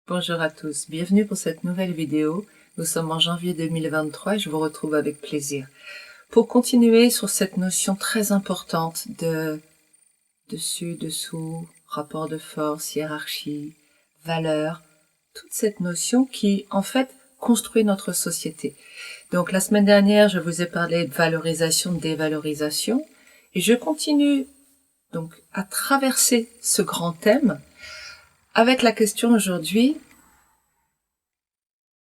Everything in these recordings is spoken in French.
Bonjour à tous, bienvenue pour cette nouvelle vidéo. Nous sommes en janvier 2023 et je vous retrouve avec plaisir. Pour continuer sur cette notion très importante de dessus, dessous, rapport de force, hiérarchie, valeur, toute cette notion qui en fait construit notre société. Donc la semaine dernière, je vous ai parlé de valorisation, de dévalorisation et je continue donc à traverser ce grand thème avec la question aujourd'hui: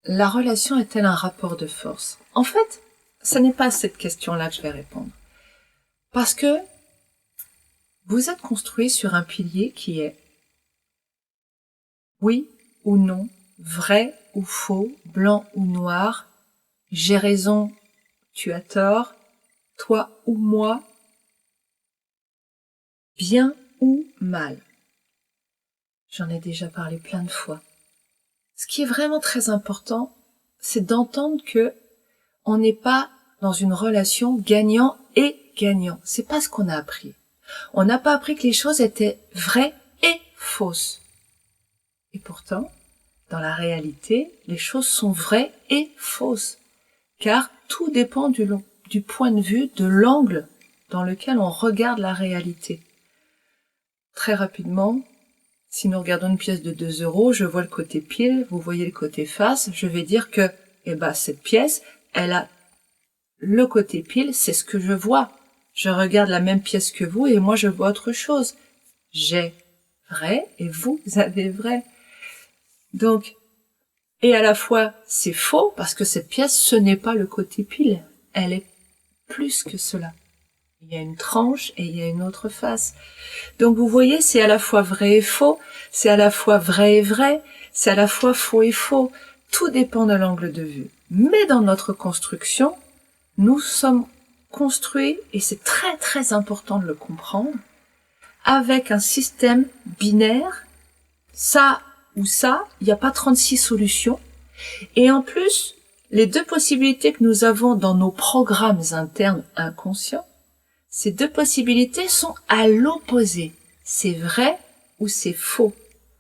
la relation est-elle un rapport de force? En fait, ce n'est pas à cette question-là que je vais répondre. Parce que vous êtes construit sur un pilier qui est oui ou non, vrai ou faux, blanc ou noir, j'ai raison, tu as tort, toi ou moi, bien ou mal. J'en ai déjà parlé plein de fois. Ce qui est vraiment très important, c'est d'entendre que on n'est pas dans une relation gagnant et gagnant. C'est pas ce qu'on a appris. On n'a pas appris que les choses étaient vraies et fausses. Et pourtant, dans la réalité, les choses sont vraies et fausses. Car tout dépend du point de vue, de l'angle dans lequel on regarde la réalité. Très rapidement, si nous regardons une pièce de 2 euros, je vois le côté pile, vous voyez le côté face, je vais dire que, cette pièce, elle a le côté pile, c'est ce que je vois. Je regarde la même pièce que vous et moi je vois autre chose. J'ai vrai et vous avez vrai. Donc, et à la fois c'est faux parce que cette pièce, ce n'est pas le côté pile. Elle est plus que cela. Il y a une tranche et il y a une autre face. Donc vous voyez, c'est à la fois vrai et faux, c'est à la fois vrai et vrai, c'est à la fois faux et faux. Tout dépend de l'angle de vue. Mais dans notre construction, nous sommes construits, et c'est très très important de le comprendre, avec un système binaire, ça ou ça, il n'y a pas 36 solutions. Et en plus, les deux possibilités que nous avons dans nos programmes internes inconscients, ces deux possibilités sont à l'opposé. C'est vrai ou c'est faux.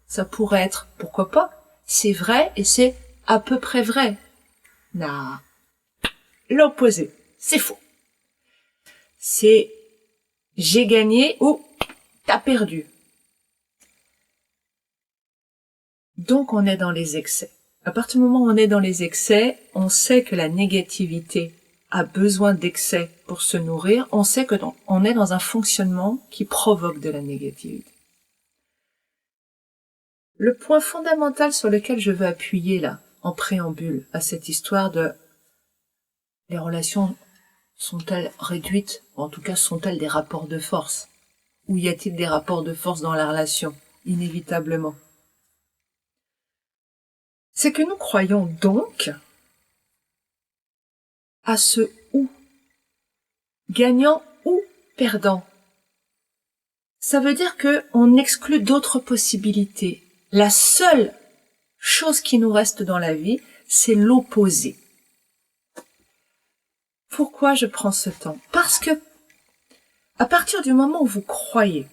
Ça pourrait être, pourquoi pas, c'est vrai et c'est à peu près vrai. Non, l'opposé, c'est faux. C'est j'ai gagné ou t'as perdu. Donc on est dans les excès. À partir du moment où on est dans les excès, on sait que la négativité a besoin d'excès pour se nourrir. On sait que on est dans un fonctionnement qui provoque de la négativité. Le point fondamental sur lequel je veux appuyer là, en préambule à cette histoire de les relations sont-elles réduites, ou en tout cas sont-elles des rapports de force? Ou y a-t-il des rapports de force dans la relation? Inévitablement. C'est que nous croyons donc à ce ou, gagnant ou perdant. Ça veut dire que on exclut d'autres possibilités. La seule chose qui nous reste dans la vie, c'est l'opposé. Pourquoi je prends ce temps? Parce que, à partir du moment où vous croyez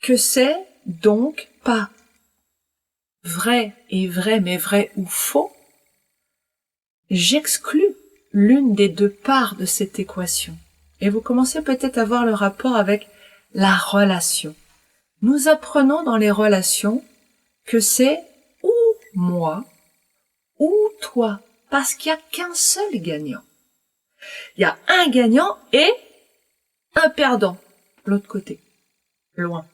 que c'est donc pas vrai et vrai, mais vrai ou faux, j'exclus l'une des deux parts de cette équation. Et vous commencez peut-être à voir le rapport avec la relation. Nous apprenons dans les relations que c'est ou moi ou toi, parce qu'il n'y a qu'un seul gagnant. Il y a un gagnant et un perdant, l'autre côté, loin.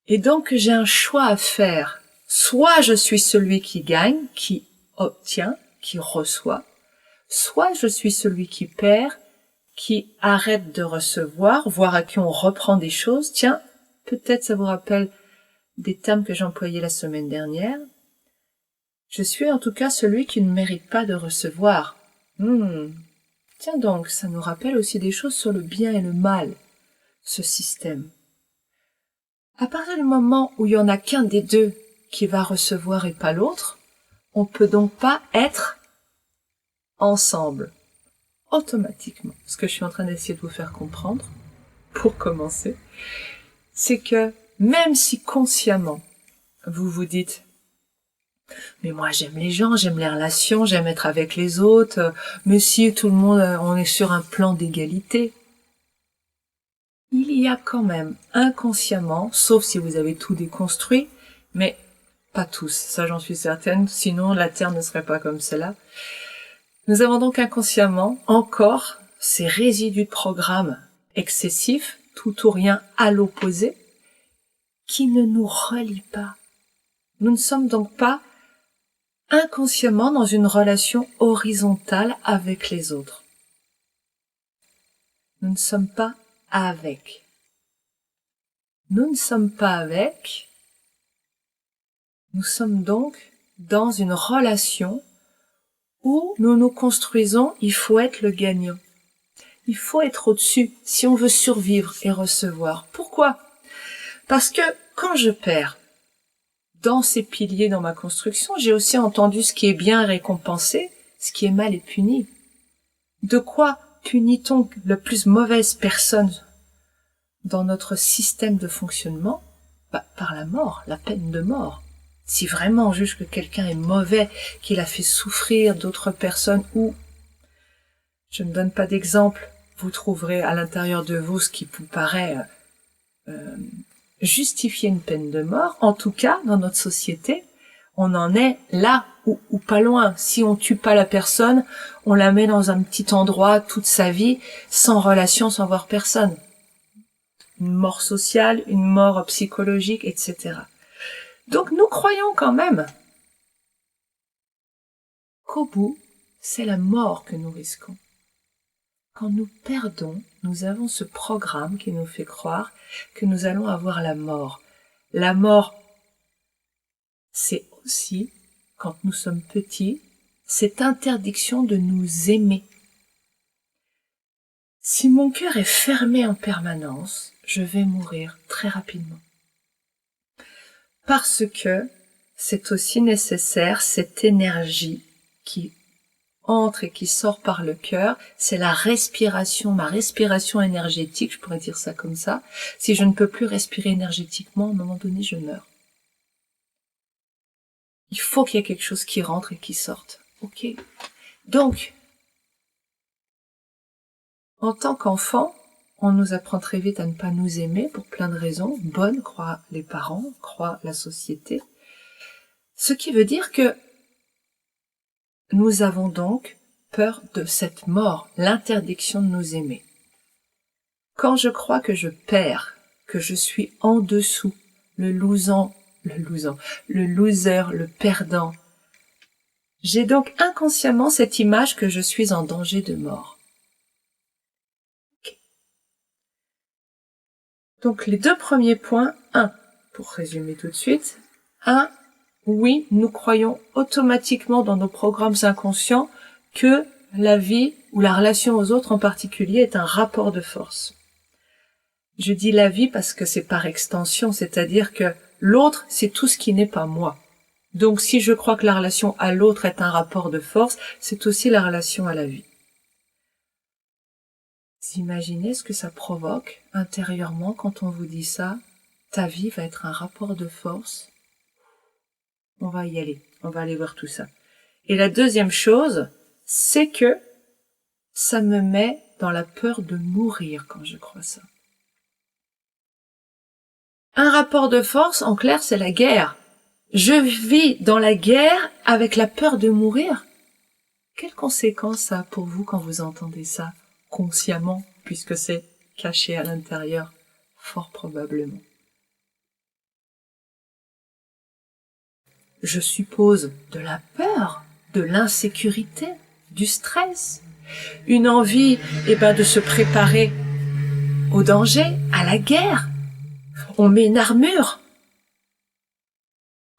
Et donc j'ai un choix à faire. Soit je suis celui qui gagne, qui obtient, qui reçoit, soit je suis celui qui perd, qui arrête de recevoir, voire à qui on reprend des choses. Tiens, peut-être ça vous rappelle des termes que j'employais la semaine dernière. Je suis en tout cas celui qui ne mérite pas de recevoir. Tiens donc, ça nous rappelle aussi des choses sur le bien et le mal, ce système. À partir du moment où il y en a qu'un des deux qui va recevoir et pas l'autre, on peut donc pas être ensemble, automatiquement. Ce que je suis en train d'essayer de vous faire comprendre, pour commencer, c'est que même si consciemment, vous vous dites, mais moi j'aime les gens, j'aime les relations, j'aime être avec les autres, mais si tout le monde, on est sur un plan d'égalité. Il y a quand même inconsciemment, sauf si vous avez tout déconstruit, mais pas tous, ça j'en suis certaine, sinon la Terre ne serait pas comme cela. Nous avons donc inconsciemment encore ces résidus de programme excessifs, tout ou rien à l'opposé, qui ne nous relient pas. Nous ne sommes donc pas inconsciemment dans une relation horizontale avec les autres. Nous ne sommes pas avec. Nous ne sommes pas avec. Nous sommes donc dans une relation où nous nous construisons, il faut être le gagnant. Il faut être au-dessus si on veut survivre et recevoir. Pourquoi ? Parce que quand je perds, dans ces piliers dans ma construction, j'ai aussi entendu ce qui est bien récompensé, ce qui est mal est puni. De quoi punit-on la plus mauvaise personne dans notre système de fonctionnement ? Par la mort, la peine de mort. Si vraiment on juge que quelqu'un est mauvais, qu'il a fait souffrir d'autres personnes, ou, je ne donne pas d'exemple, vous trouverez à l'intérieur de vous ce qui vous paraît justifier une peine de mort. En tout cas, dans notre société, on en est là ou pas loin. Si on tue pas la personne, on la met dans un petit endroit toute sa vie, sans relation, sans voir personne. Une mort sociale, une mort psychologique, etc. Donc nous croyons quand même qu'au bout, c'est la mort que nous risquons. Quand nous perdons, nous avons ce programme qui nous fait croire que nous allons avoir la mort. La mort, c'est aussi, quand nous sommes petits, cette interdiction de nous aimer. Si mon cœur est fermé en permanence, je vais mourir très rapidement. Parce que c'est aussi nécessaire, cette énergie qui entre et qui sort par le cœur, c'est la respiration, ma respiration énergétique, je pourrais dire ça comme ça. Si je ne peux plus respirer énergétiquement, à un moment donné, je meurs. Il faut qu'il y ait quelque chose qui rentre et qui sorte. Ok. Donc, en tant qu'enfant, on nous apprend très vite à ne pas nous aimer pour plein de raisons. Bonnes, croient les parents, croient la société. Ce qui veut dire que nous avons donc peur de cette mort, l'interdiction de nous aimer. Quand je crois que je perds, que je suis en dessous, le loser, le perdant, j'ai donc inconsciemment cette image que je suis en danger de mort. Okay. Donc les deux premiers points, pour résumer tout de suite, oui, nous croyons automatiquement dans nos programmes inconscients que la vie ou la relation aux autres en particulier est un rapport de force. Je dis la vie parce que c'est par extension, c'est-à-dire que l'autre, c'est tout ce qui n'est pas moi. Donc si je crois que la relation à l'autre est un rapport de force, c'est aussi la relation à la vie. Vous imaginez ce que ça provoque intérieurement quand on vous dit ça ? Ta vie va être un rapport de force. On va y aller, on va aller voir tout ça. Et la deuxième chose, c'est que ça me met dans la peur de mourir quand je crois ça. Un rapport de force, en clair, c'est la guerre. Je vis dans la guerre avec la peur de mourir. Quelles conséquences ça a pour vous quand vous entendez ça consciemment, puisque c'est caché à l'intérieur, fort probablement. Je suppose de la peur, de l'insécurité, du stress, une envie de se préparer au danger, à la guerre. On met une armure.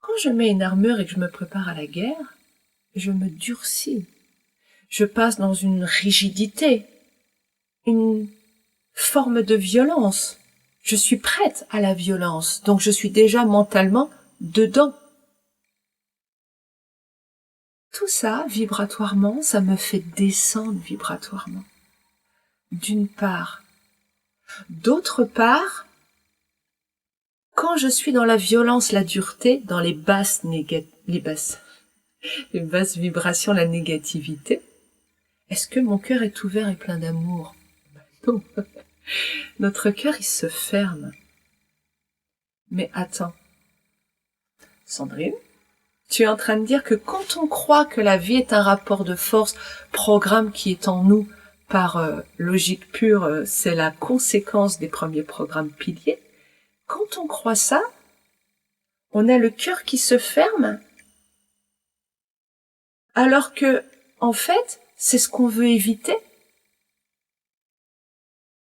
Quand je mets une armure et que je me prépare à la guerre, je me durcis. Je passe dans une rigidité, une forme de violence. Je suis prête à la violence, donc je suis déjà mentalement dedans. Tout ça, vibratoirement, ça me fait descendre vibratoirement. D'une part. D'autre part, quand je suis dans la violence, la dureté, dans les basses vibrations, la négativité, est-ce que mon cœur est ouvert et plein d'amour? Non. Notre cœur, il se ferme. Mais attends, Sandrine, tu es en train de dire que quand on croit que la vie est un rapport de force, programme qui est en nous par logique pure, c'est la conséquence des premiers programmes piliers, quand on croit ça, on a le cœur qui se ferme, alors que, en fait, c'est ce qu'on veut éviter.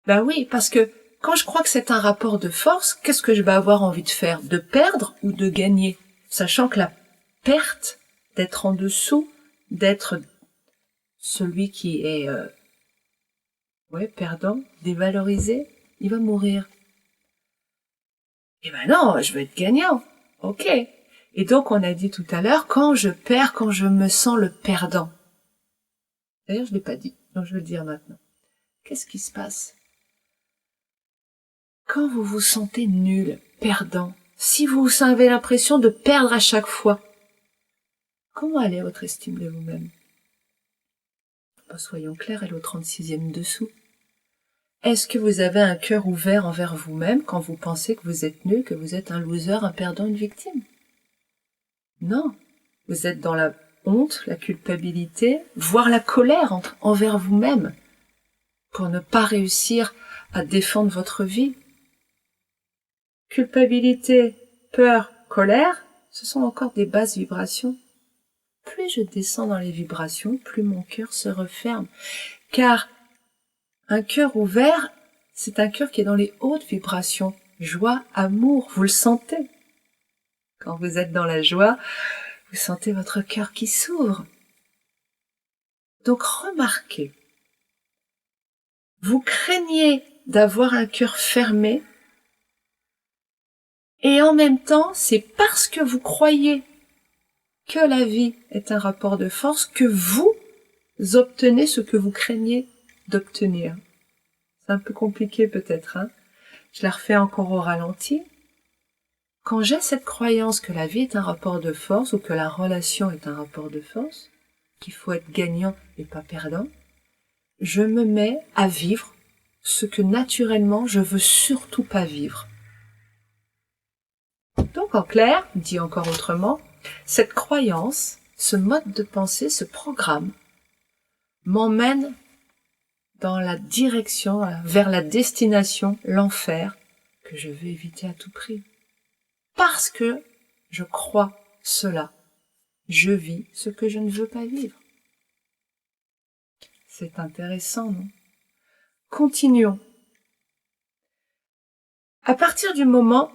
Ben oui, parce que quand je crois que c'est un rapport de force, qu'est-ce que je vais avoir envie de faire? De perdre ou de gagner? Sachant que la perte, d'être en dessous, d'être celui qui est perdant, dévalorisé, il va mourir. Eh ben non, je veux être gagnant. Ok. Et donc on a dit tout à l'heure, quand je perds, quand je me sens le perdant. D'ailleurs, je l'ai pas dit, donc je vais le dire maintenant. Qu'est-ce qui se passe? Quand vous vous sentez nul, perdant, si vous avez l'impression de perdre à chaque fois, comment elle est votre estime de vous-même? Soyons clairs, elle est au 36e dessous. Est-ce que vous avez un cœur ouvert envers vous-même quand vous pensez que vous êtes nul, que vous êtes un loser, un perdant, une victime? Non. Vous êtes dans la honte, la culpabilité, voire la colère envers vous-même pour ne pas réussir à défendre votre vie. Culpabilité, peur, colère, ce sont encore des basses vibrations. Plus je descends dans les vibrations, plus mon cœur se referme. Car un cœur ouvert, c'est un cœur qui est dans les hautes vibrations. Joie, amour, vous le sentez. Quand vous êtes dans la joie, vous sentez votre cœur qui s'ouvre. Donc remarquez, vous craignez d'avoir un cœur fermé et en même temps, c'est parce que vous croyez que la vie est un rapport de force que vous obtenez ce que vous craignez d'obtenir. C'est un peu compliqué peut-être, hein? Je la refais encore au ralenti. Quand j'ai cette croyance que la vie est un rapport de force ou que la relation est un rapport de force, qu'il faut être gagnant et pas perdant, je me mets à vivre ce que naturellement je veux surtout pas vivre. Donc en clair, dit encore autrement, cette croyance, ce mode de pensée, ce programme m'emmène dans la direction, vers la destination, l'enfer, que je veux éviter à tout prix. Parce que je crois cela. Je vis ce que je ne veux pas vivre. C'est intéressant, non? Continuons. À partir du moment,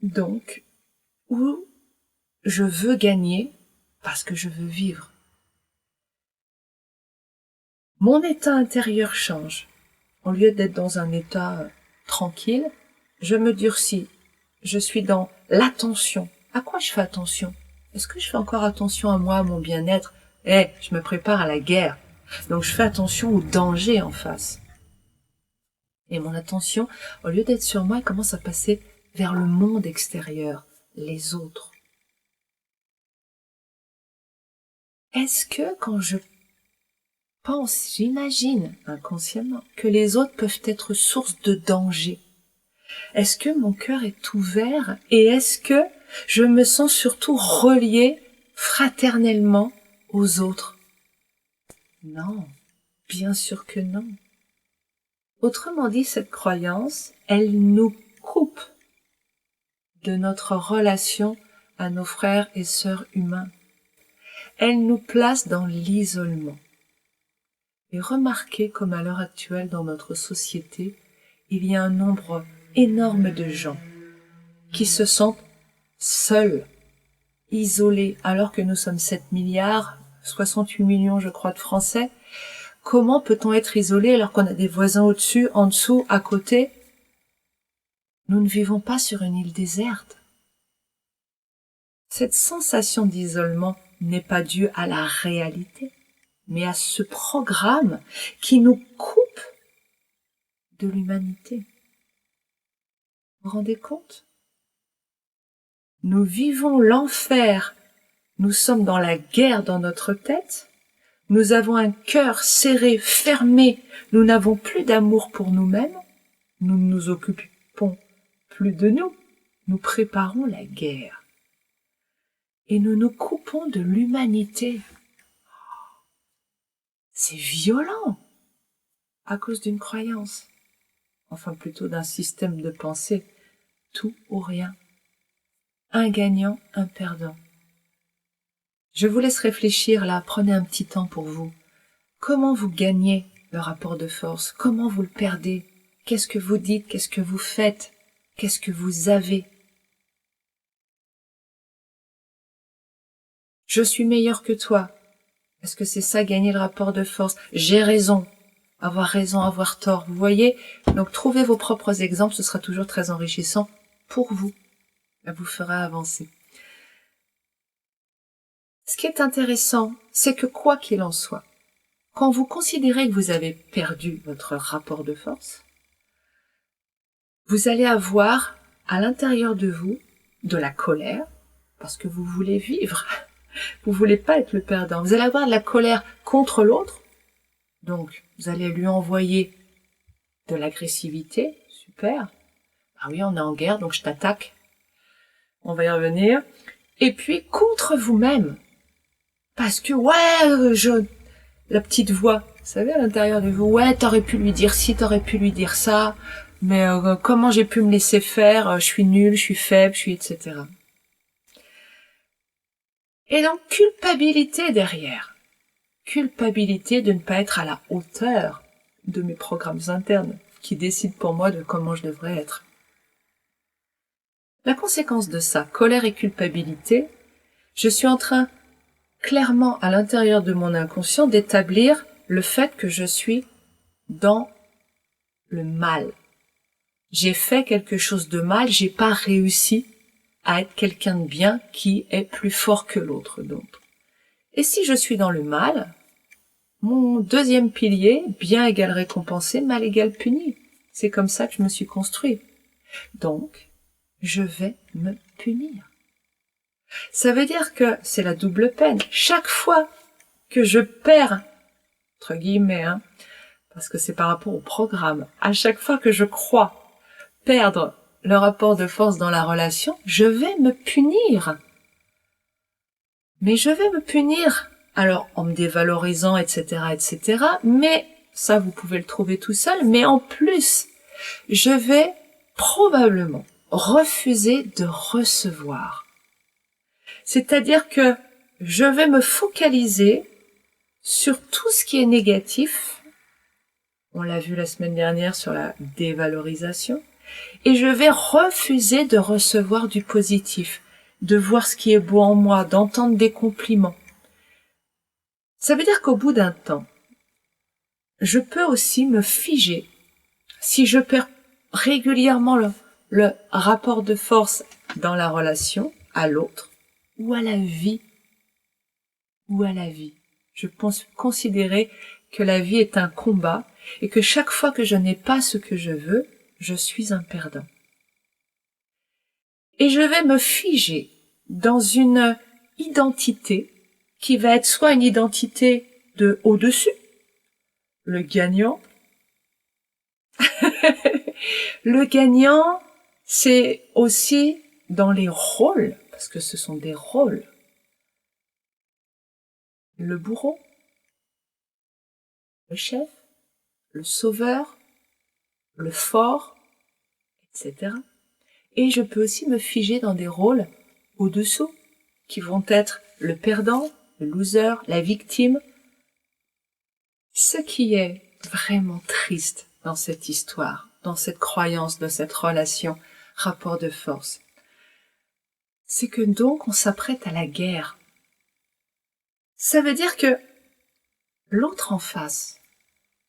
donc, où je veux gagner parce que je veux vivre, mon état intérieur change. Au lieu d'être dans un état tranquille, je me durcis. Je suis dans l'attention. À quoi je fais attention? Est-ce que je fais encore attention à moi, à mon bien-être? Je me prépare à la guerre. Donc je fais attention au danger en face. Et mon attention, au lieu d'être sur moi, elle commence à passer vers le monde extérieur, les autres. Est-ce que quand je pense, j'imagine inconsciemment que les autres peuvent être source de danger, est-ce que mon cœur est ouvert et est-ce que je me sens surtout relié fraternellement aux autres? Non, bien sûr que non. Autrement dit, cette croyance, elle nous coupe de notre relation à nos frères et sœurs humains. Elle nous place dans l'isolement. Et remarquez comme à l'heure actuelle dans notre société, il y a un nombre énorme de gens qui se sentent seuls, isolés, alors que nous sommes 7 milliards, 68 millions je crois de Français. Comment peut-on être isolé alors qu'on a des voisins au-dessus, en dessous, à côté? Nous ne vivons pas sur une île déserte. Cette sensation d'isolement n'est pas due à la réalité, mais à ce programme qui nous coupe de l'humanité. Vous vous rendez compte? nous vivons l'enfer, nous sommes dans la guerre dans notre tête, nous avons un cœur serré, fermé, nous n'avons plus d'amour pour nous-mêmes, nous ne nous occupons plus de nous, nous préparons la guerre. Et nous nous coupons de l'humanité. C'est violent à cause d'une croyance, enfin plutôt d'un système de pensée, tout ou rien, un gagnant, un perdant. Je vous laisse réfléchir là, prenez un petit temps pour vous. Comment vous gagnez le rapport de force? Comment vous le perdez? Qu'est-ce que vous dites? Qu'est-ce que vous faites? Qu'est-ce que vous avez? Je suis meilleur que toi. Est-ce que c'est ça, gagner le rapport de force? J'ai raison, avoir tort. Vous voyez? Donc, trouvez vos propres exemples, ce sera toujours très enrichissant pour vous. Ça vous fera avancer. Ce qui est intéressant, c'est que quoi qu'il en soit, quand vous considérez que vous avez perdu votre rapport de force, vous allez avoir à l'intérieur de vous de la colère, parce que vous voulez vivre. Vous voulez pas être le perdant. Vous allez avoir de la colère contre l'autre. Donc, vous allez lui envoyer de l'agressivité. Super. Ah oui, on est en guerre, donc je t'attaque. On va y revenir. Et puis, contre vous-même. Parce que, la petite voix, vous savez, à l'intérieur de vous, ouais, t'aurais pu lui dire ci, t'aurais pu lui dire ça. Mais comment j'ai pu me laisser faire? Je suis nulle, je suis faible, etc. Et donc, culpabilité derrière. Culpabilité de ne pas être à la hauteur de mes programmes internes qui décident pour moi de comment je devrais être. La conséquence de ça, colère et culpabilité, je suis en train, clairement à l'intérieur de mon inconscient, d'établir le fait que je suis dans le mal. J'ai fait quelque chose de mal, j'ai pas réussi à être quelqu'un de bien qui est plus fort que l'autre, donc. Et si je suis dans le mal, mon deuxième pilier, bien égale récompensé, mal égale puni. C'est comme ça que je me suis construit. Donc, je vais me punir. Ça veut dire que c'est la double peine. Chaque fois que je perds, entre guillemets, parce que c'est par rapport au programme, à chaque fois que je crois perdre le rapport de force dans la relation, je vais me punir. Mais je vais me punir, alors en me dévalorisant, etc., mais ça vous pouvez le trouver tout seul, mais en plus, je vais probablement refuser de recevoir. C'est-à-dire que je vais me focaliser sur tout ce qui est négatif, on l'a vu la semaine dernière sur la dévalorisation, et je vais refuser de recevoir du positif, de voir ce qui est beau en moi, d'entendre des compliments. Ça veut dire qu'au bout d'un temps, je peux aussi me figer. Si je perds régulièrement le rapport de force dans la relation à l'autre, ou à la vie, je pense considérer que la vie est un combat et que chaque fois que je n'ai pas ce que je veux, je suis un perdant. Et je vais me figer dans une identité qui va être soit une identité de au-dessus, le gagnant. Le gagnant, c'est aussi dans les rôles, parce que ce sont des rôles. Le bourreau, le chef, le sauveur, le fort, etc. Et je peux aussi me figer dans des rôles au-dessous, qui vont être le perdant, le loser, la victime. Ce qui est vraiment triste dans cette histoire, dans cette croyance, dans cette relation, rapport de force, c'est que donc on s'apprête à la guerre. Ça veut dire que l'autre en face,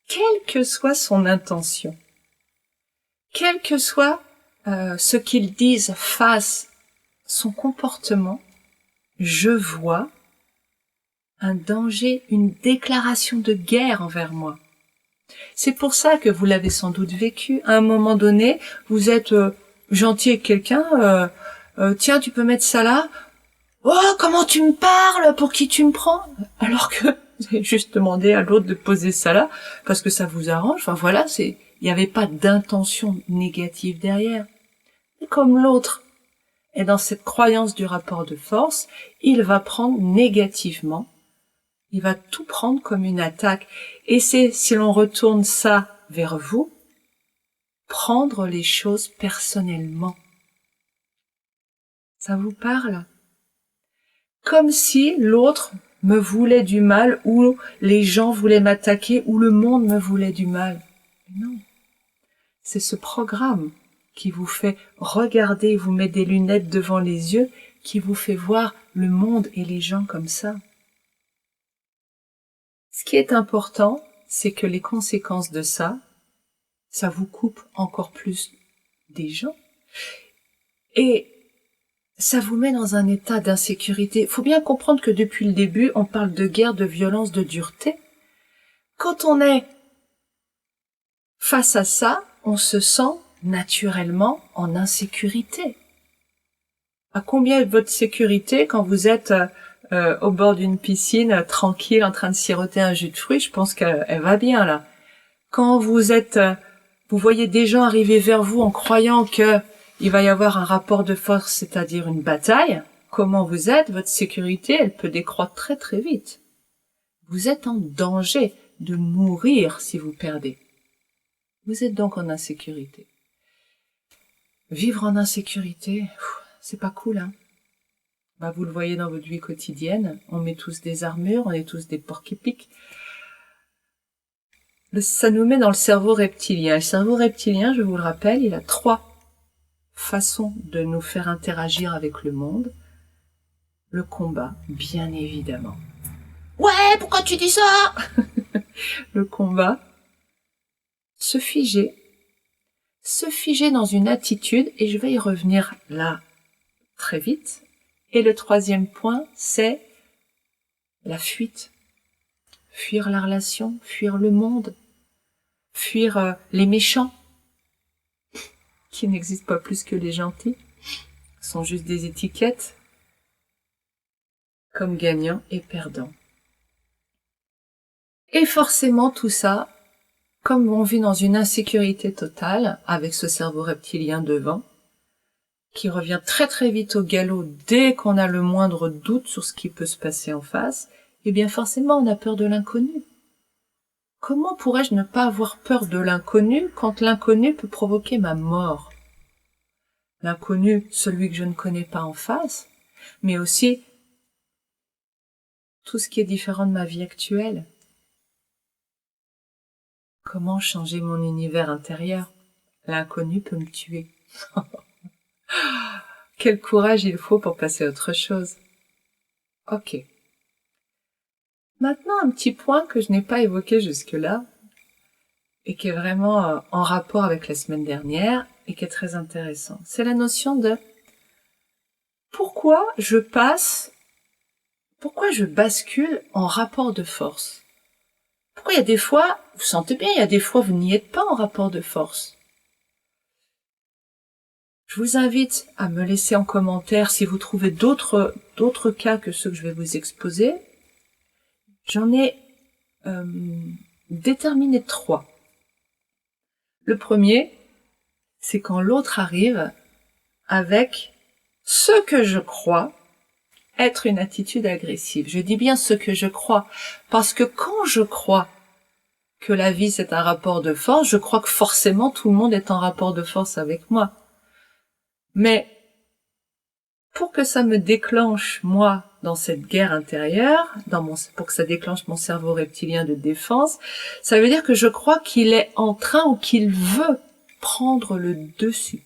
quelle que soit son intention, quel que soit ce qu'il dise face son comportement, je vois un danger, une déclaration de guerre envers moi. C'est pour ça que vous l'avez sans doute vécu. À un moment donné, vous êtes gentil avec quelqu'un, tiens, tu peux mettre ça là. Oh, comment tu me parles? Pour qui tu me prends? Alors que vous avez juste demandé à l'autre de poser ça là parce que ça vous arrange. Enfin voilà, il n'y avait pas d'intention négative derrière. Et comme l'autre est dans cette croyance du rapport de force, il va prendre négativement. Il va tout prendre comme une attaque. Et c'est, si l'on retourne ça vers vous, prendre les choses personnellement. Ça vous parle? Comme si l'autre me voulait du mal, ou les gens voulaient m'attaquer, ou le monde me voulait du mal. Non. C'est ce programme qui vous fait regarder, vous met des lunettes devant les yeux, qui vous fait voir le monde et les gens comme ça. Ce qui est important, c'est que les conséquences de ça, ça vous coupe encore plus des gens. Et ça vous met dans un état d'insécurité. Il faut bien comprendre que depuis le début, on parle de guerre, de violence, de dureté. Quand on est face à ça, on se sent naturellement en insécurité. À combien est votre sécurité quand vous êtes au bord d'une piscine, tranquille, en train de siroter un jus de fruits? Je pense qu'elle va bien là. Quand vous êtes, vous voyez des gens arriver vers vous en croyant que il va y avoir un rapport de force, c'est-à-dire une bataille. Comment vous êtes? Votre sécurité, elle peut décroître très très vite. Vous êtes en danger de mourir si vous perdez. Vous êtes donc en insécurité. Vivre en insécurité, c'est pas cool, hein? Bah, vous le voyez dans votre vie quotidienne, on met tous des armures, on est tous des porc-épics. Ça nous met dans le cerveau reptilien. Le cerveau reptilien, je vous le rappelle, il a 3 façons de nous faire interagir avec le monde. Le combat, bien évidemment. Ouais, pourquoi tu dis ça? Le combat, se figer dans une attitude, et je vais y revenir là très vite. Et le 3e point, c'est la fuite. Fuir la relation, fuir le monde, fuir les méchants, qui n'existent pas plus que les gentils, sont juste des étiquettes, comme gagnants et perdants. Et forcément tout ça, comme on vit dans une insécurité totale, avec ce cerveau reptilien devant, qui revient très très vite au galop dès qu'on a le moindre doute sur ce qui peut se passer en face, eh bien forcément on a peur de l'inconnu. Comment pourrais-je ne pas avoir peur de l'inconnu quand l'inconnu peut provoquer ma mort? L'inconnu, celui que je ne connais pas en face, mais aussi tout ce qui est différent de ma vie actuelle. Comment changer mon univers intérieur? L'inconnu peut me tuer. Quel courage il faut pour passer à autre chose. Ok. Maintenant, un petit point que je n'ai pas évoqué jusque-là, et qui est vraiment en rapport avec la semaine dernière, et qui est très intéressant. C'est la notion de pourquoi je bascule en rapport de force. Pourquoi il y a des fois, vous sentez bien, il y a des fois vous n'y êtes pas en rapport de force. Je vous invite à me laisser en commentaire si vous trouvez d'autres cas que ceux que je vais vous exposer. J'en ai déterminé 3. Le premier, c'est quand l'autre arrive avec ce que je crois être une attitude agressive. Je dis bien ce que je crois, parce que quand je crois que la vie c'est un rapport de force, je crois que forcément tout le monde est en rapport de force avec moi. Mais pour que ça me déclenche, moi, dans cette guerre intérieure, pour que ça déclenche mon cerveau reptilien de défense, ça veut dire que je crois qu'il est en train ou qu'il veut prendre le dessus.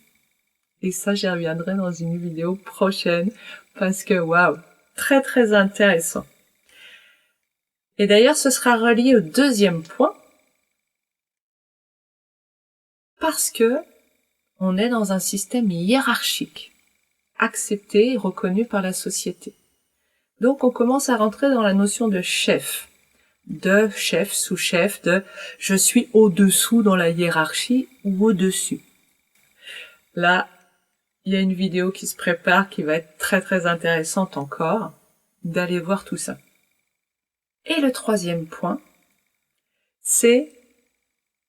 Et ça, j'y reviendrai dans une vidéo prochaine, parce que, waouh, très très intéressant. Et d'ailleurs, ce sera relié au 2e point, parce que on est dans un système hiérarchique, accepté et reconnu par la société. Donc on commence à rentrer dans la notion de chef, sous-chef, de je suis au-dessous dans la hiérarchie ou au-dessus. Là, il y a une vidéo qui se prépare qui va être très très intéressante encore, d'aller voir tout ça. Et le troisième point, c'est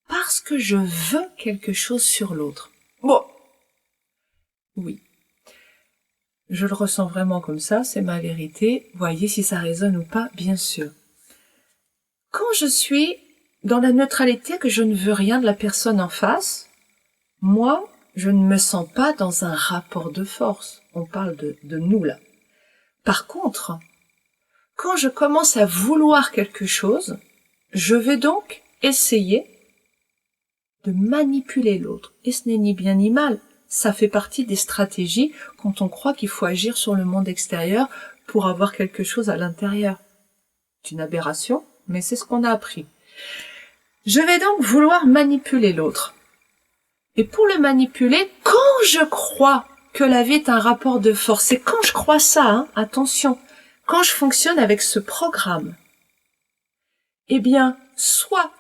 parce que je veux quelque chose sur l'autre. Bon, oui, je le ressens vraiment comme ça, c'est ma vérité. Voyez si ça résonne ou pas, bien sûr. Quand je suis dans la neutralité, que je ne veux rien de la personne en face, moi, je ne me sens pas dans un rapport de force. On parle de nous là. Par contre, quand je commence à vouloir quelque chose, je vais donc essayer de manipuler l'autre. Et ce n'est ni bien ni mal. Ça fait partie des stratégies quand on croit qu'il faut agir sur le monde extérieur pour avoir quelque chose à l'intérieur. C'est une aberration, mais c'est ce qu'on a appris. Je vais donc vouloir manipuler l'autre. Et pour le manipuler, quand je crois que la vie est un rapport de force, c'est quand je crois ça, hein, attention, quand je fonctionne avec ce programme, eh bien, soit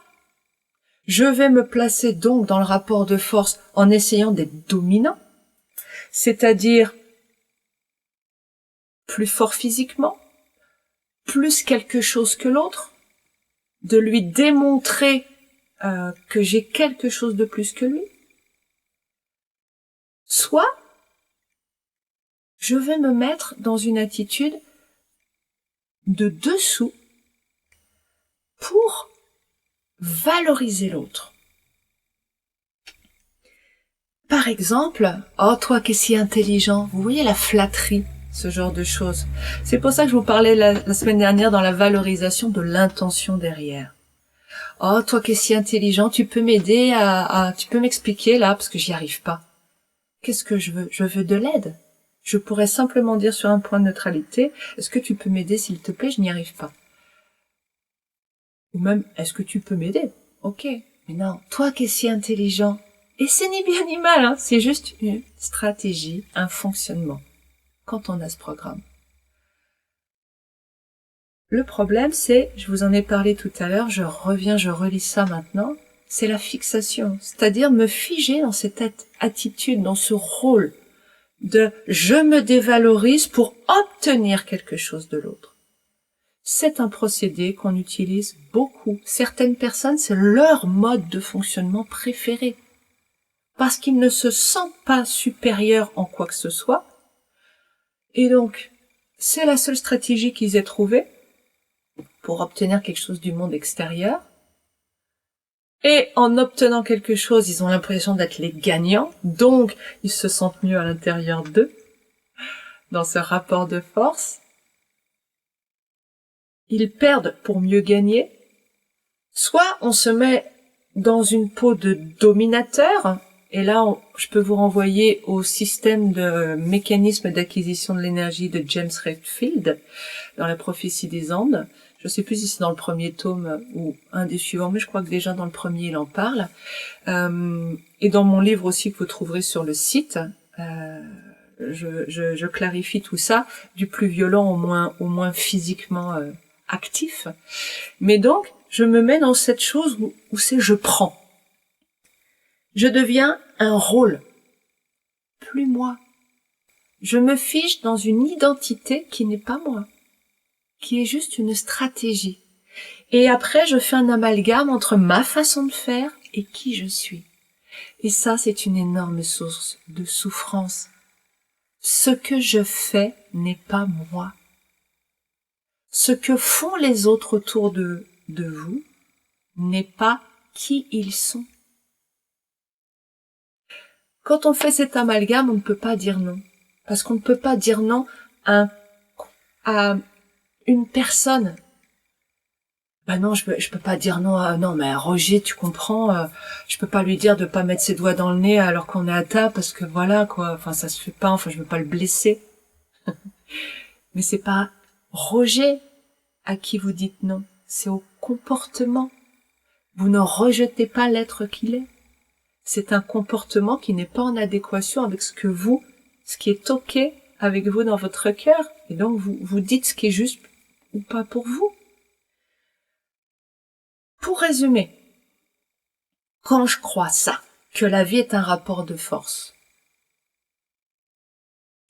je vais me placer donc dans le rapport de force en essayant d'être dominant, c'est-à-dire plus fort physiquement, plus quelque chose que l'autre, de lui démontrer que j'ai quelque chose de plus que lui, soit je vais me mettre dans une attitude de dessous pour valoriser l'autre. Par exemple, oh toi qui es si intelligent, vous voyez la flatterie, ce genre de choses. C'est pour ça que je vous parlais la semaine dernière dans la valorisation de l'intention derrière. Oh toi qui es si intelligent, tu peux m'aider tu peux m'expliquer là parce que j'y arrive pas. Qu'est-ce que je veux? Je veux de l'aide. Je pourrais simplement dire sur un point de neutralité, est-ce que tu peux m'aider s'il te plaît, je n'y arrive pas. Ou même, est-ce que tu peux m'aider? Ok, mais non, toi qui es si intelligent. Et c'est ni bien ni mal, hein, c'est juste une stratégie, un fonctionnement, quand on a ce programme. Le problème, c'est, je vous en ai parlé tout à l'heure, je relis ça maintenant, c'est la fixation, c'est-à-dire me figer dans cette attitude, dans ce rôle de je me dévalorise pour obtenir quelque chose de l'autre. C'est un procédé qu'on utilise beaucoup. Certaines personnes, c'est leur mode de fonctionnement préféré. Parce qu'ils ne se sentent pas supérieurs en quoi que ce soit. Et donc, c'est la seule stratégie qu'ils aient trouvée pour obtenir quelque chose du monde extérieur. Et en obtenant quelque chose, ils ont l'impression d'être les gagnants. Donc, ils se sentent mieux à l'intérieur d'eux, dans ce rapport de force. Ils perdent pour mieux gagner. Soit on se met dans une peau de dominateur, et là je peux vous renvoyer au système de mécanisme d'acquisition de l'énergie de James Redfield dans la prophétie des Andes. Je sais plus si c'est dans le premier tome ou un des suivants, mais je crois que déjà dans le premier il en parle. Et dans mon livre aussi que vous trouverez sur le site, je clarifie tout ça, du plus violent au moins physiquement actif. Mais donc, je me mets dans cette chose où c'est je prends. Je deviens un rôle, plus moi. Je me fige dans une identité qui n'est pas moi, qui est juste une stratégie. Et après, je fais un amalgame entre ma façon de faire et qui je suis. Et ça, c'est une énorme source de souffrance. Ce que je fais n'est pas moi. Ce que font les autres autour de vous n'est pas qui ils sont. Quand on fait cet amalgame, on ne peut pas dire non. Parce qu'on ne peut pas dire non à une personne. Ben non, je peux pas dire non à, non, mais Roger, tu comprends, je peux pas lui dire de pas mettre ses doigts dans le nez alors qu'on est à table parce que voilà, quoi, enfin, ça se fait pas, enfin, je veux pas le blesser. Mais c'est pas Roger à qui vous dites non, c'est au comportement. Vous ne rejetez pas l'être qu'il est. C'est un comportement qui n'est pas en adéquation avec ce qui est ok avec vous dans votre cœur. Et donc, vous dites ce qui est juste ou pas pour vous. Pour résumer, quand je crois ça, que la vie est un rapport de force,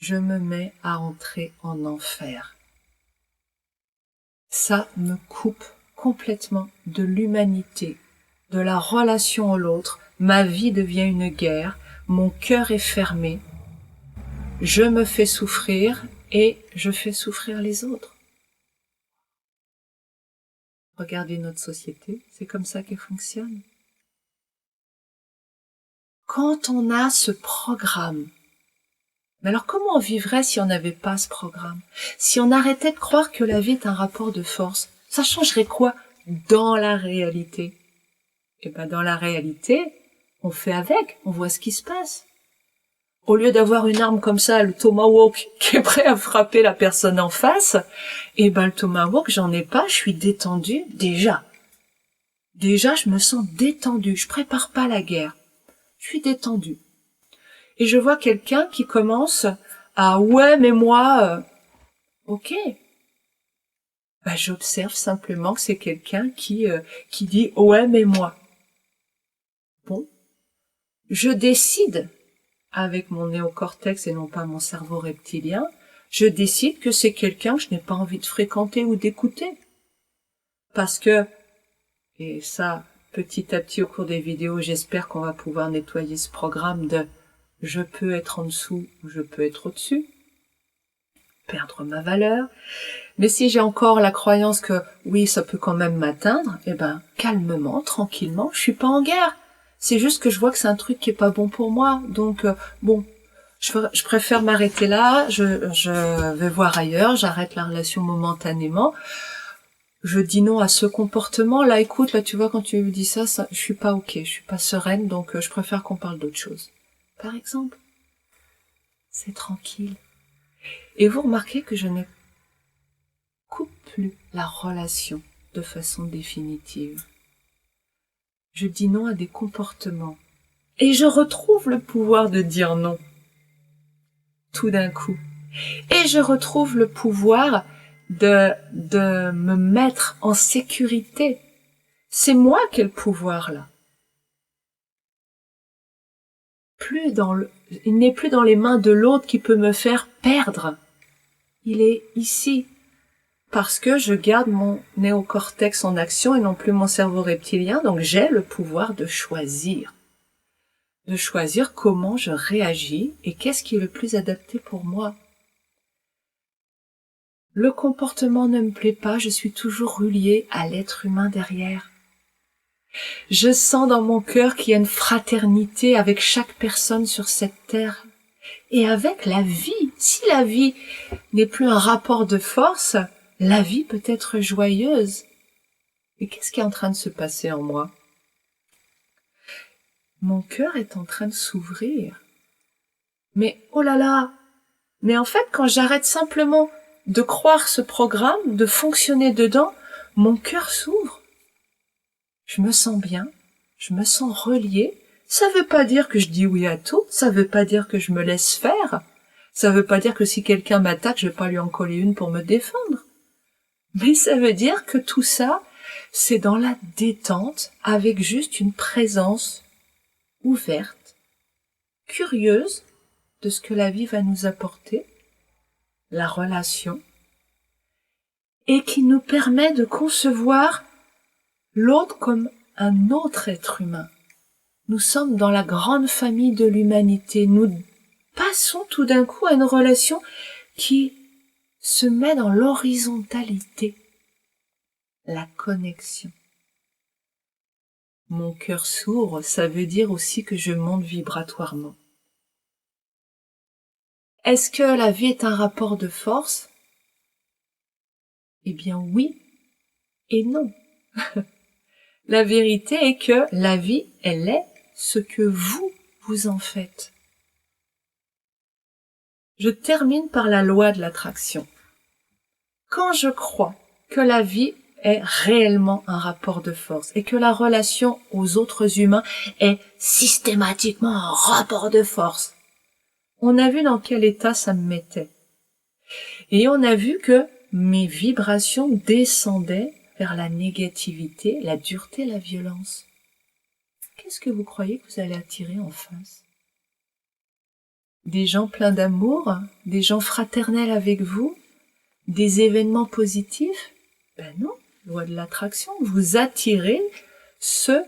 je me mets à entrer en enfer. Ça me coupe complètement de l'humanité, de la relation à l'autre. Ma vie devient une guerre, mon cœur est fermé, je me fais souffrir et je fais souffrir les autres. Regardez notre société, c'est comme ça qu'elle fonctionne. Quand on a ce programme, mais alors comment on vivrait si on n'avait pas ce programme? Si on arrêtait de croire que la vie est un rapport de force, ça changerait quoi dans la réalité? Eh ben dans la réalité, on fait avec, on voit ce qui se passe. Au lieu d'avoir une arme comme ça, le tomahawk, qui est prêt à frapper la personne en face, eh ben le tomahawk, j'en ai pas, je suis détendue déjà. Déjà, je me sens détendue, je prépare pas la guerre. Je suis détendue. Et je vois quelqu'un qui commence à « ouais, mais moi... Ok. Ben, j'observe simplement que c'est quelqu'un qui dit « ouais, mais moi ». Bon. Je décide, avec mon néocortex et non pas mon cerveau reptilien, je décide que c'est quelqu'un que je n'ai pas envie de fréquenter ou d'écouter. Parce que, et ça, petit à petit au cours des vidéos, j'espère qu'on va pouvoir nettoyer ce programme de « je peux être en dessous ou je peux être au-dessus », perdre ma valeur. Mais si j'ai encore la croyance que oui, ça peut quand même m'atteindre, eh ben, calmement, tranquillement, je suis pas en guerre. C'est juste que je vois que c'est un truc qui est pas bon pour moi. Donc, bon, je préfère m'arrêter là, je vais voir ailleurs, j'arrête la relation momentanément. Je dis non à ce comportement. Là, écoute, là, tu vois, quand tu me dis ça, je suis pas ok, je suis pas sereine, donc je préfère qu'on parle d'autre chose. Par exemple, c'est tranquille. Et vous remarquez que je ne coupe plus la relation de façon définitive. Je dis non à des comportements. Et je retrouve le pouvoir de dire non. Tout d'un coup. Et je retrouve le pouvoir de me mettre en sécurité. C'est moi qui ai le pouvoir, là. Il n'est plus dans les mains de l'autre qui peut me faire perdre. Il est ici. Parce que je garde mon néocortex en action et non plus mon cerveau reptilien, donc j'ai le pouvoir de choisir. De choisir comment je réagis et qu'est-ce qui est le plus adapté pour moi. Le comportement ne me plaît pas, je suis toujours reliée à l'être humain derrière. Je sens dans mon cœur qu'il y a une fraternité avec chaque personne sur cette terre et avec la vie. Si la vie n'est plus un rapport de force, la vie peut être joyeuse. Et qu'est-ce qui est en train de se passer en moi? Mon cœur est en train de s'ouvrir. Mais oh là là! Mais en fait, quand j'arrête simplement de croire ce programme, de fonctionner dedans, mon cœur s'ouvre. Je me sens bien, je me sens reliée. Ça veut pas dire que je dis oui à tout, ça veut pas dire que je me laisse faire. Ça veut pas dire que si quelqu'un m'attaque, je vais pas lui en coller une pour me défendre. Mais ça veut dire que tout ça, c'est dans la détente, avec juste une présence ouverte, curieuse de ce que la vie va nous apporter, la relation, et qui nous permet de concevoir l'autre comme un autre être humain. Nous sommes dans la grande famille de l'humanité. Nous passons tout d'un coup à une relation qui se met dans l'horizontalité, la connexion. Mon cœur s'ouvre, ça veut dire aussi que je monte vibratoirement. Est-ce que la vie est un rapport de force? Eh bien oui et non. La vérité est que la vie, elle est ce que vous en faites. Je termine par la loi de l'attraction. Quand je crois que la vie est réellement un rapport de force et que la relation aux autres humains est systématiquement un rapport de force, on a vu dans quel état ça me mettait. Et on a vu que mes vibrations descendaient vers la négativité, la dureté, la violence. Qu'est-ce que vous croyez que vous allez attirer en face? des gens pleins d'amour, des gens fraternels avec vous, des événements positifs? Ben non, loi de l'attraction, vous attirez ce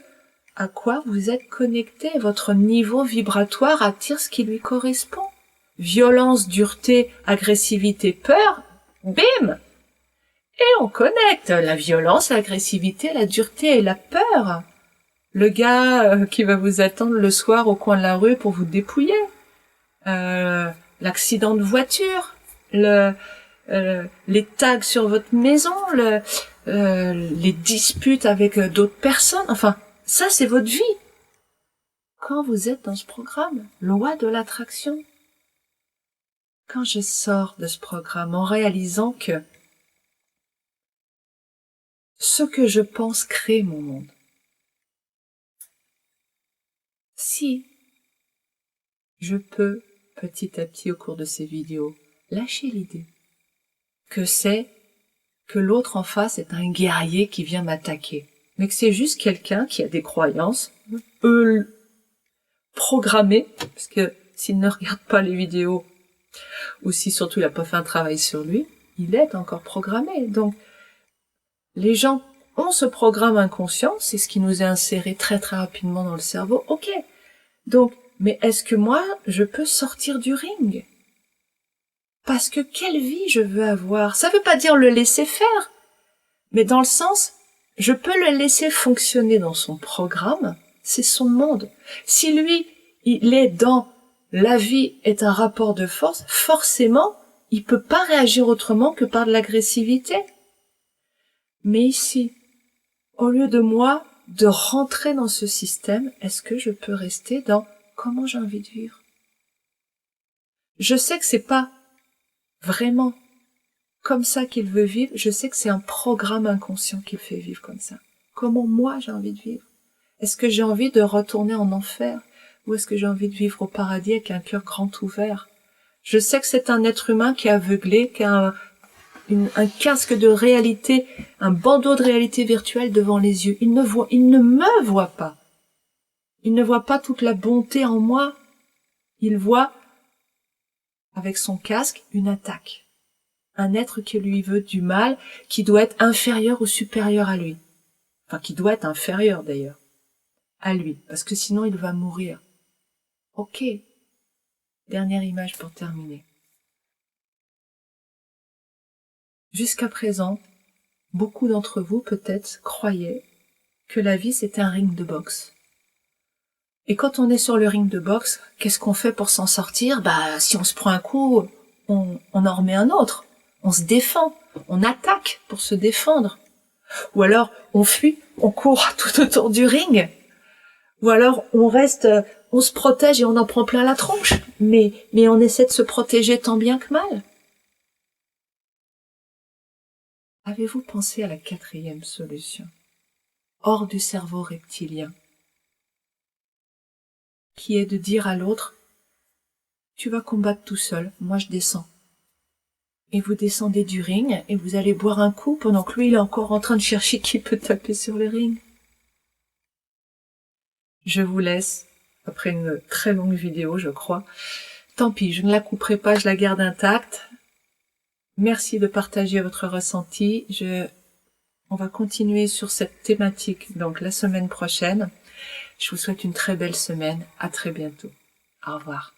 à quoi vous êtes connecté. Votre niveau vibratoire attire ce qui lui correspond. Violence, dureté, agressivité, peur, bim! Et on connecte la violence, l'agressivité, la dureté et la peur. Le gars qui va vous attendre le soir au coin de la rue pour vous dépouiller. L'accident de voiture, les tags sur votre maison, les disputes avec d'autres personnes. Enfin, ça c'est votre vie. Quand vous êtes dans ce programme, loi de l'attraction. Quand je sors de ce programme en réalisant que ce que je pense crée mon monde. Si je peux, petit à petit au cours de ces vidéos, lâcher l'idée que l'autre en face est un guerrier qui vient m'attaquer, mais que c'est juste quelqu'un qui a des croyances programmées, parce que s'il ne regarde pas les vidéos, ou si surtout il n'a pas fait un travail sur lui, il est encore programmé. Donc, les gens ont ce programme inconscient, c'est ce qui nous est inséré très très rapidement dans le cerveau, ok. Donc, mais est-ce que moi, je peux sortir du ring? Parce que quelle vie je veux avoir? Ça veut pas dire le laisser faire, mais dans le sens, je peux le laisser fonctionner dans son programme, c'est son monde. Si lui, il est dans la vie est un rapport de force, forcément, il peut pas réagir autrement que par de l'agressivité. Mais ici, au lieu de moi, de rentrer dans ce système, est-ce que je peux rester dans comment j'ai envie de vivre? Je sais que c'est pas vraiment comme ça qu'il veut vivre, je sais que c'est un programme inconscient qui le fait vivre comme ça. Comment moi j'ai envie de vivre? Est-ce que j'ai envie de retourner en enfer? Ou est-ce que j'ai envie de vivre au paradis avec un cœur grand ouvert? Je sais que c'est un être humain qui est aveuglé, qui a un casque de réalité, un bandeau de réalité virtuelle devant les yeux. Il ne me voit pas. Il ne voit pas toute la bonté en moi. Il voit, avec son casque, une attaque. Un être qui lui veut du mal, qui doit être inférieur ou supérieur à lui. Enfin, qui doit être inférieur d'ailleurs, à lui, parce que sinon il va mourir. Ok. Dernière image pour terminer. Jusqu'à présent, beaucoup d'entre vous peut-être croyaient que la vie c'était un ring de boxe. Et quand on est sur le ring de boxe, qu'est-ce qu'on fait pour s'en sortir? Bah, si on se prend un coup, on en remet un autre. On se défend, on attaque pour se défendre. Ou alors, on fuit, on court tout autour du ring. Ou alors, on reste, on se protège et on en prend plein la tronche. Mais on essaie de se protéger tant bien que mal. Avez-vous pensé à la 4e solution, hors du cerveau reptilien, qui est de dire à l'autre, tu vas combattre tout seul, moi je descends. Et vous descendez du ring et vous allez boire un coup pendant que lui il est encore en train de chercher qui peut taper sur le ring. Je vous laisse, après une très longue vidéo je crois. Tant pis, je ne la couperai pas, je la garde intacte. Merci de partager votre ressenti. On va continuer sur cette thématique donc la semaine prochaine. Je vous souhaite une très belle semaine. À très bientôt. Au revoir.